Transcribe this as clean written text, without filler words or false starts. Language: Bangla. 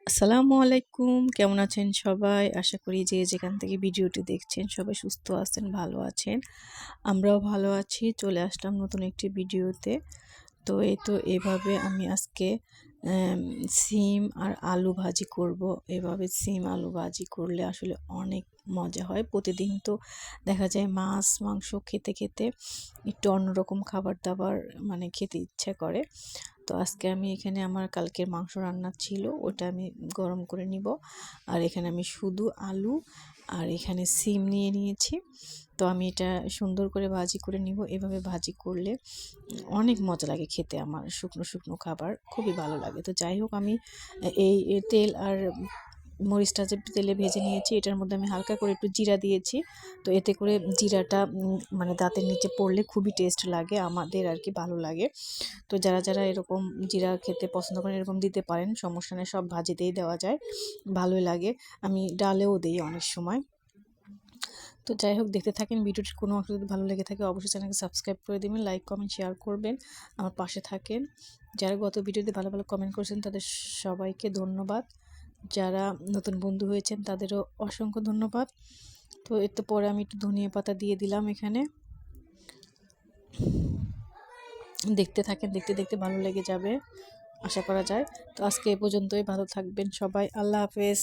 আসসালামু আলাইকুম, কেমন আছেন সবাই? আশা করি যে যেখান থেকে ভিডিওটি দেখছেন সবাই সুস্থ আছেন, ভালো আছেন। আমরাও ভালো আছি। চলে আসলাম নতুন একটি ভিডিওতে। তো এই তো এভাবে আমি আজকে অ্যাম সিম আর আলু ভাজি করব। এভাবে সিম আলু ভাজি করলে আসলে অনেক মজা হয়। প্রতিদিন তো দেখা যায় মাছ, মাংস খেতে, খেতে একটু অন্যরকম খাবার-দাবার মানে খেতে ইচ্ছা করে। তো আজকে আমি এখানে আমার কালকের মাংস রান্না ছিল, ওটা আমি গরম করে নিব। আর এখানে আমি শুধু আলু আর এখানে সিম নিয়ে নিয়েছি। তো আমি এটা সুন্দর করে ভাজি করে নিব। এভাবে ভাজি করলে অনেক মজা লাগে খেতে, আমার শুকনো শুকনো খাবার খুবই ভালো লাগে। তো যাই হোক, আমি এই তেল আর মরিচটা যে তেলে ভেজে নিয়েছি, এটার মধ্যে আমি হালকা করে একটু জিরা দিয়েছি। তো এতে করে জিরাটা মানে দাঁতের নিচে পড়লে খুবই টেস্ট লাগে, আমাদের আর কি ভালো লাগে। তো যারা যারা এরকম জিরা খেতে পছন্দ করেন এরকম দিতে পারেন, সমস্যা নেই, সব ভাজিতেই দেওয়া যায়, ভালোই লাগে। আমি ডালেও দিই অনেক সময়। তো যাই হোক, দেখতে থাকেন ভিডিওটির কোনো অংশ যদি ভালো লেগে থাকে অবশ্যই চ্যানেলকে সাবস্ক্রাইব করে দেবেন, লাইক কমেন্ট শেয়ার করবেন, আমার পাশে থাকেন। যারা গত ভিডিওতে ভালো ভালো কমেন্ট করেছেন তাদের সবাইকে ধন্যবাদ। যারা নতুন বন্ধু হয়েছেন তাদেরও অসংখ্য ধন্যবাদ। তো এর তো পরে আমি একটু ধনিয়া পাতা দিয়ে দিলাম এখানে। দেখতে থাকেন, দেখতে দেখতে ভালো লেগে যাবে আশা করা যায়। তো আজকে এ পর্যন্তই, ভালো থাকবেন সবাই, আল্লাহ হাফেজ।